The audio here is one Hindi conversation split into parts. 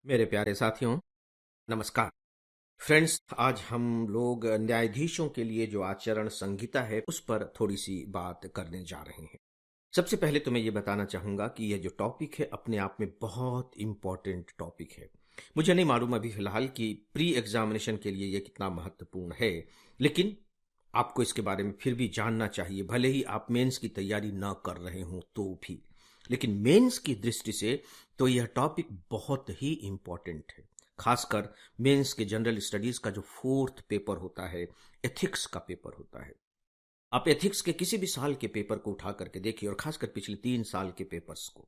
मेरे प्यारे साथियों, नमस्कार। फ्रेंड्स, आज हम लोग न्यायाधीशों के लिए जो आचरण संहिता है उस पर थोड़ी सी बात करने जा रहे हैं। सबसे पहले तो मैं ये बताना चाहूंगा कि यह जो टॉपिक है अपने आप में बहुत इंपॉर्टेंट टॉपिक है। मुझे नहीं मालूम अभी फिलहाल कि प्री एग्जामिनेशन के लिए यह कितना महत्वपूर्ण है, लेकिन आपको इसके बारे में फिर भी जानना चाहिए, भले ही आप मेंस की तैयारी न कर रहे हों तो भी। लेकिन मेंस की दृष्टि से तो यह टॉपिक बहुत ही इंपॉर्टेंट है। खासकर मेंस के जनरल स्टडीज का जो फोर्थ पेपर होता है, एथिक्स का पेपर होता है। आप एथिक्स के किसी भी साल के पेपर को उठा करके देखिए, और खासकर पिछले 3 साल के पेपर्स को,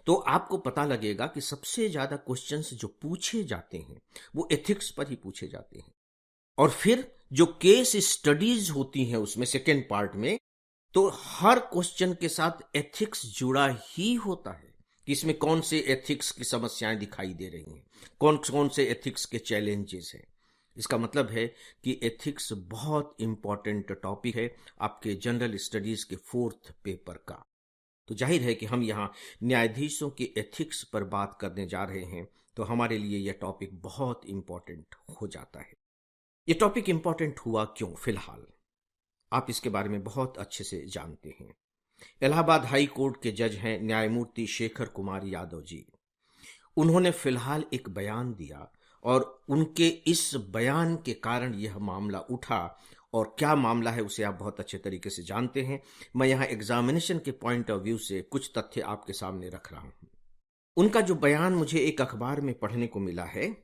तो आपको पता लगेगा कि सबसे ज्यादा क्वेश्चंस जो पूछे जाते हैं वो एथिक्स पर ही पूछे जाते हैं। और फिर जो केस स्टडीज होती हैं उसमें सेकेंड पार्ट में, तो हर क्वेश्चन के साथ एथिक्स जुड़ा ही होता है कि इसमें कौन से एथिक्स की समस्याएं दिखाई दे रही हैं, कौन कौन से एथिक्स के चैलेंजेस हैं। इसका मतलब है कि एथिक्स बहुत इंपॉर्टेंट टॉपिक है आपके जनरल स्टडीज के फोर्थ पेपर का। तो जाहिर है कि हम यहाँ न्यायाधीशों के एथिक्स पर बात करने जा रहे हैं, तो हमारे लिए यह टॉपिक बहुत इंपॉर्टेंट हो जाता है। ये टॉपिक इंपॉर्टेंट हुआ क्यों? फिलहाल आप इसके बारे में बहुत अच्छे से जानते हैं। इलाहाबाद हाई कोर्ट के जज हैं न्यायमूर्ति शेखर कुमार यादव जी। उन्होंने फिलहाल एक बयान दिया, और उनके इस बयान के कारण यह मामला उठा। और क्या मामला है उसे आप बहुत अच्छे तरीके से जानते हैं। मैं यहां एग्जामिनेशन के पॉइंट ऑफ व्यू से कुछ तथ्य आपके सामने रख रहा हूं। उनका जो बयान मुझे एक अखबार में पढ़ने को मिला है,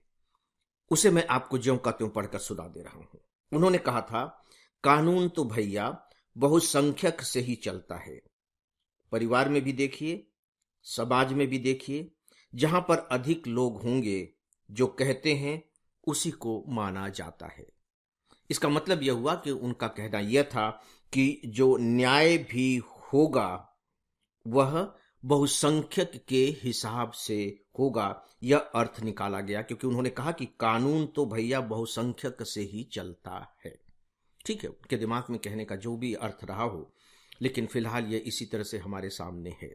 उसे मैं आपको ज्यों का त्यों पढ़कर सुना दे रहा हूं। उन्होंने कहा था, कानून तो भैया बहुसंख्यक से ही चलता है। परिवार में भी देखिए, समाज में भी देखिए, जहां पर अधिक लोग होंगे, जो कहते हैं उसी को माना जाता है। इसका मतलब यह हुआ कि उनका कहना यह था कि जो न्याय भी होगा वह बहुसंख्यक के हिसाब से होगा। यह अर्थ निकाला गया, क्योंकि उन्होंने कहा कि कानून तो भैया बहुसंख्यक से ही चलता है। ठीक है, उनके दिमाग में कहने का जो भी अर्थ रहा हो, लेकिन फिलहाल यह इसी तरह से हमारे सामने है।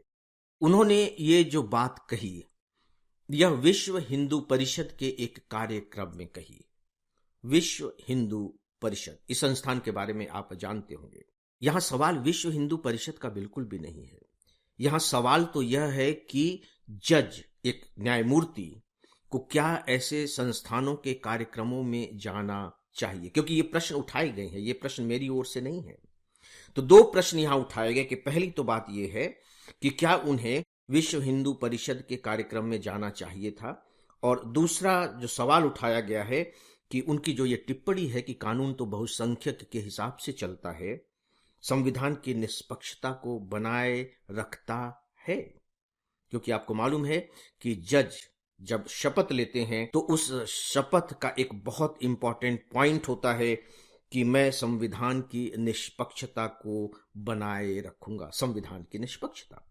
उन्होंने ये जो बात कही, यह विश्व हिंदू परिषद के एक कार्यक्रम में कही। विश्व हिंदू परिषद, इस संस्थान के बारे में आप जानते होंगे। यहां सवाल विश्व हिंदू परिषद का बिल्कुल भी नहीं है। यहां सवाल तो यह है कि जज, एक न्यायमूर्ति को क्या ऐसे संस्थानों के कार्यक्रमों में जाना चाहिए, क्योंकि ये प्रश्न उठाए गए हैं। ये प्रश्न मेरी ओर से नहीं है। तो दो प्रश्न यहां उठाए गए कि पहली तो बात यह है कि क्या उन्हें विश्व हिंदू परिषद के कार्यक्रम में जाना चाहिए था, और दूसरा जो सवाल उठाया गया है कि उनकी जो ये टिप्पणी है कि कानून तो बहुसंख्यक के हिसाब से चलता है, संविधान की निष्पक्षता को बनाए रखता है। क्योंकि आपको मालूम है कि जज जब शपथ लेते हैं तो उस शपथ का एक बहुत इंपॉर्टेंट पॉइंट होता है कि मैं संविधान की निष्पक्षता को बनाए रखूंगा। संविधान की निष्पक्षता,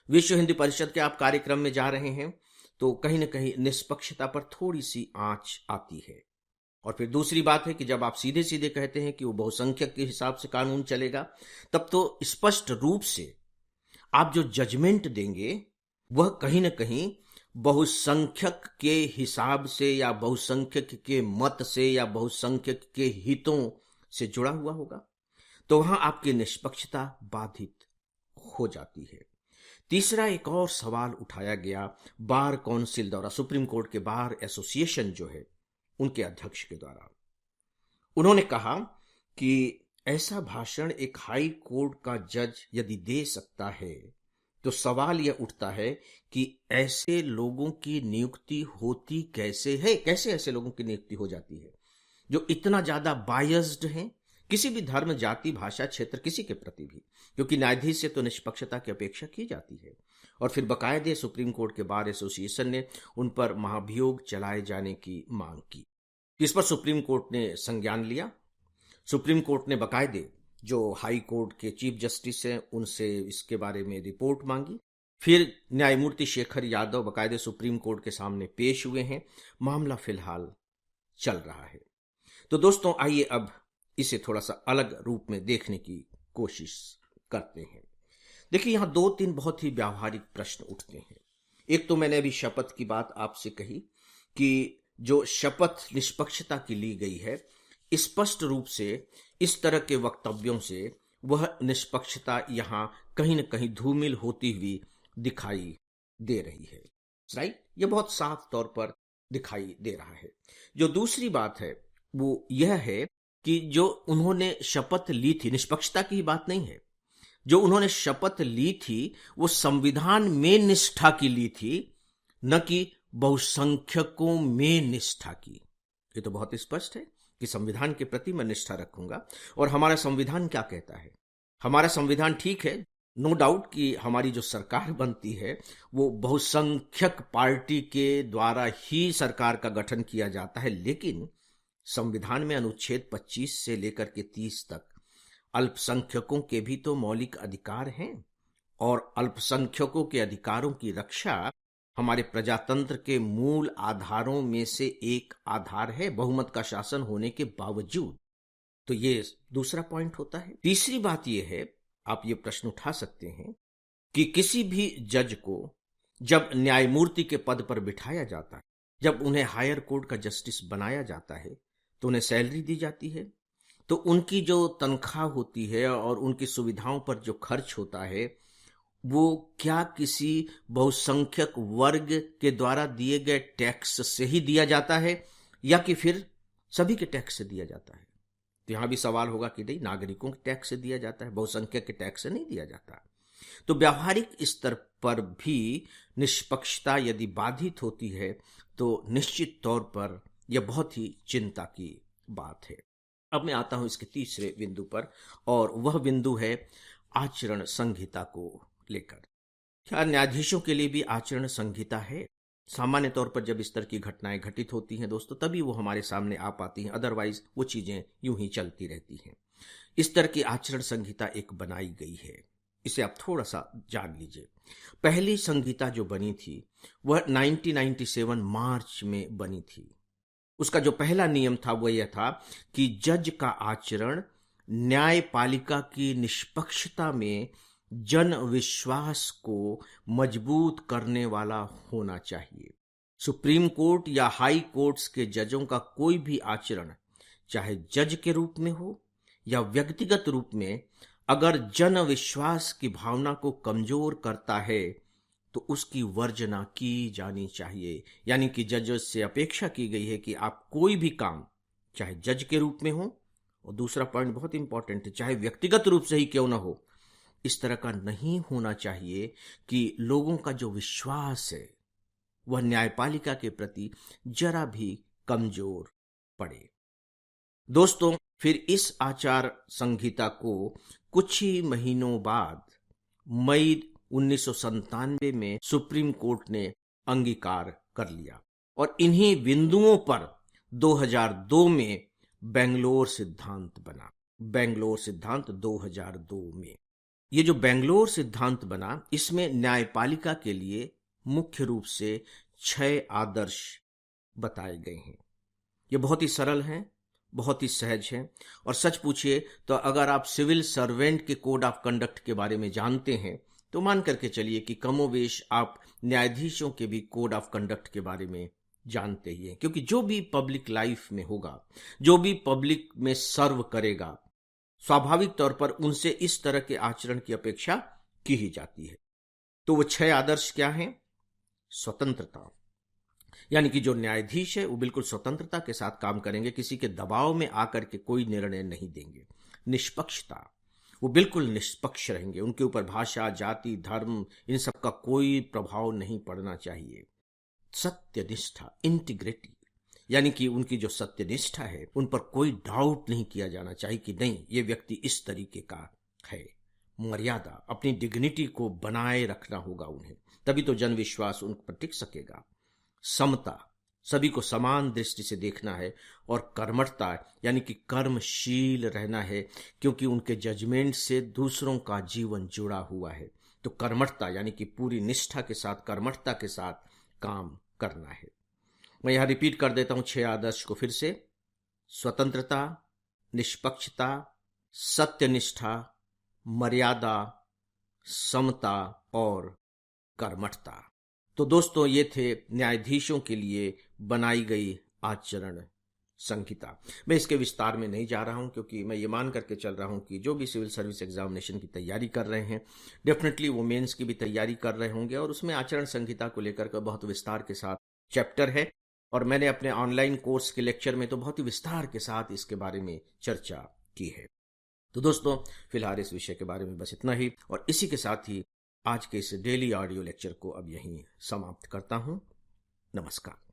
विश्व हिंदू परिषद के आप कार्यक्रम में जा रहे हैं तो कहीं ना कहीं निष्पक्षता पर थोड़ी सी आंच आती है। और फिर दूसरी बात है कि जब आप सीधे सीधे कहते हैं कि वो बहुसंख्यक के हिसाब से कानून चलेगा, तब तो स्पष्ट रूप से आप जो जजमेंट देंगे वह कहीं ना कहीं बहुसंख्यक के हिसाब से, या बहुसंख्यक के मत से, या बहुसंख्यक के हितों से जुड़ा हुआ होगा। तो वहां आपकी निष्पक्षता बाधित हो जाती है। तीसरा एक और सवाल उठाया गया बार काउंसिल द्वारा, सुप्रीम कोर्ट के बार एसोसिएशन जो है उनके अध्यक्ष के द्वारा। उन्होंने कहा कि ऐसा भाषण एक हाई कोर्ट का जज यदि दे सकता है, तो सवाल यह उठता है कि ऐसे लोगों की नियुक्ति होती कैसे है, कैसे ऐसे लोगों की नियुक्ति हो जाती है जो इतना ज्यादा बायस्ड हैं किसी भी धर्म, जाति, भाषा, क्षेत्र, किसी के प्रति भी। क्योंकि न्यायाधीश से तो निष्पक्षता की अपेक्षा की जाती है। और फिर बकायदे सुप्रीम कोर्ट के बार एसोसिएशन ने उन पर महाभियोग चलाए जाने की मांग की। इस पर सुप्रीम कोर्ट ने संज्ञान लिया। सुप्रीम कोर्ट ने बकायदे जो हाई कोर्ट के चीफ जस्टिस हैं उनसे इसके बारे में रिपोर्ट मांगी। फिर न्यायमूर्ति शेखर यादव बकायदे सुप्रीम कोर्ट के सामने पेश हुए हैं। मामला फिलहाल चल रहा है। तो दोस्तों, आइए अब इसे थोड़ा सा अलग रूप में देखने की कोशिश करते हैं। देखिए, यहां दो तीन बहुत ही व्यावहारिक प्रश्न उठते हैं। एक तो मैंने अभी शपथ की बात आपसे कही कि जो शपथ निष्पक्षता की ली गई है, स्पष्ट रूप से इस तरह के वक्तव्यों से वह निष्पक्षता यहां कहीं न कहीं धूमिल होती हुई दिखाई दे रही है। राइट, यह बहुत साफ तौर पर दिखाई दे रहा है। जो दूसरी बात है वो यह है कि जो उन्होंने शपथ ली थी, निष्पक्षता की बात नहीं है, जो उन्होंने शपथ ली थी वो संविधान में निष्ठा की ली थी, न कि बहुसंख्यकों में निष्ठा की। ये तो बहुत स्पष्ट है कि संविधान के प्रति मैं निष्ठा रखूंगा। और हमारा संविधान क्या कहता है? हमारा संविधान ठीक है, नो डाउट कि हमारी जो सरकार बनती है वो बहुसंख्यक पार्टी के द्वारा ही सरकार का गठन किया जाता है, लेकिन संविधान में अनुच्छेद 25 से लेकर के 30 तक अल्पसंख्यकों के भी तो मौलिक अधिकार हैं, और अल्पसंख्यकों के अधिकारों की रक्षा हमारे प्रजातंत्र के मूल आधारों में से एक आधार है, बहुमत का शासन होने के बावजूद। तो ये दूसरा पॉइंट होता है। तीसरी बात यह है, आप ये प्रश्न उठा सकते हैं कि किसी भी जज को जब न्यायमूर्ति के पद पर बिठाया जाता है, जब उन्हें हायर कोर्ट का जस्टिस बनाया जाता है, तो उन्हें सैलरी दी जाती है। तो उनकी जो तनख्वाह होती है और उनकी सुविधाओं पर जो खर्च होता है वो क्या किसी बहुसंख्यक वर्ग के द्वारा दिए गए टैक्स से ही दिया जाता है, या कि फिर सभी के टैक्स से दिया जाता है? तो यहां भी सवाल होगा कि नहीं, नागरिकों के टैक्स से दिया जाता है, बहुसंख्यक के टैक्स से नहीं दिया जाता। तो व्यावहारिक स्तर पर भी निष्पक्षता यदि बाधित होती है तो निश्चित तौर पर यह बहुत ही चिंता की बात है। अब मैं आता हूं इसके तीसरे बिंदु पर, और वह बिंदु है आचरण संहिता को लेकर। क्या न्यायाधीशों के लिए भी आचरण संहिता है? सामान्य तौर पर जब इस तरह की घटनाएं घटित होती हैं दोस्तों, तभी वो हमारे सामने आ पाती हैं, अदरवाइज वो चीजें यूं ही चलती रहती हैं। इस तरह की आचरण संहिता एक बनाई गई है, इसे आप थोड़ा सा जान लीजिए। पहली संहिता जो बनी थी वह 1997 मार्च में बनी थी। उसका जो पहला नियम था वह यह था कि जज का आचरण न्यायपालिका की निष्पक्षता में जन विश्वास को मजबूत करने वाला होना चाहिए। सुप्रीम कोर्ट या हाई कोर्ट्स के जजों का कोई भी आचरण, चाहे जज के रूप में हो या व्यक्तिगत रूप में, अगर जन विश्वास की भावना को कमजोर करता है तो उसकी वर्जना की जानी चाहिए। यानी कि जज से अपेक्षा की गई है कि आप कोई भी काम, चाहे जज के रूप में हो, और दूसरा पॉइंट बहुत इंपॉर्टेंट है, चाहे व्यक्तिगत रूप से ही क्यों ना हो, इस तरह का नहीं होना चाहिए कि लोगों का जो विश्वास है वह न्यायपालिका के प्रति जरा भी कमजोर पड़े। दोस्तों, फिर इस आचार संहिता को कुछ ही महीनों बाद मई 1997 में सुप्रीम कोर्ट ने अंगीकार कर लिया, और इन्हीं बिंदुओं पर 2002 में बेंगलोर सिद्धांत बना। बेंगलोर सिद्धांत 2002 में, ये जो बेंगलोर सिद्धांत बना, इसमें न्यायपालिका के लिए मुख्य रूप से 6 आदर्श बताए गए हैं। ये बहुत ही सरल हैं, बहुत ही सहज हैं, और सच पूछिए तो अगर आप सिविल सर्वेंट के कोड ऑफ कंडक्ट के बारे में जानते हैं तो मान करके चलिए कि कमोवेश आप न्यायाधीशों के भी कोड ऑफ कंडक्ट के बारे में जानते ही हैं, क्योंकि जो भी पब्लिक लाइफ में होगा, जो भी पब्लिक में सर्व करेगा, स्वाभाविक तौर पर उनसे इस तरह के आचरण की अपेक्षा की ही जाती है। तो वो 6 आदर्श क्या हैं? स्वतंत्रता, यानी कि जो न्यायाधीश है वो बिल्कुल स्वतंत्रता के साथ काम करेंगे, किसी के दबाव में आकर के कोई निर्णय नहीं देंगे। निष्पक्षता, वो बिल्कुल निष्पक्ष रहेंगे, उनके ऊपर भाषा, जाति, धर्म, इन सब का कोई प्रभाव नहीं पड़ना चाहिए। सत्यनिष्ठा, इंटीग्रिटी, यानी कि उनकी जो सत्यनिष्ठा है उन पर कोई डाउट नहीं किया जाना चाहिए कि नहीं, ये व्यक्ति इस तरीके का है। मर्यादा, अपनी डिग्निटी को बनाए रखना होगा उन्हें, तभी तो जन विश्वास उन पर टिक सकेगा। समता, सभी को समान दृष्टि से देखना है। और कर्मठता, यानी कि कर्मशील रहना है, क्योंकि उनके जजमेंट से दूसरों का जीवन जुड़ा हुआ है। तो कर्मठता यानी कि पूरी निष्ठा के साथ, कर्मठता के साथ काम करना है। मैं यहां रिपीट कर देता हूं 6 आदर्श को फिर से: स्वतंत्रता, निष्पक्षता, सत्यनिष्ठा, मर्यादा, समता और कर्मठता। तो दोस्तों, ये थे न्यायाधीशों के लिए बनाई गई आचरण संहिता। मैं इसके विस्तार में नहीं जा रहा हूं, क्योंकि मैं ये मान करके चल रहा हूं कि जो भी सिविल सर्विस एग्जामिनेशन की तैयारी कर रहे हैं, डेफिनेटली वो मेंस की भी तैयारी कर रहे होंगे, और उसमें आचरण संहिता को लेकर के बहुत विस्तार के साथ चैप्टर है। और मैंने अपने ऑनलाइन कोर्स के लेक्चर में तो बहुत ही विस्तार के साथ इसके बारे में चर्चा की है। तो दोस्तों, फिलहाल इस विषय के बारे में बस इतना ही, और इसी के साथ ही आज के इस डेली ऑडियो लेक्चर को अब यहीं समाप्त करता हूं। नमस्कार।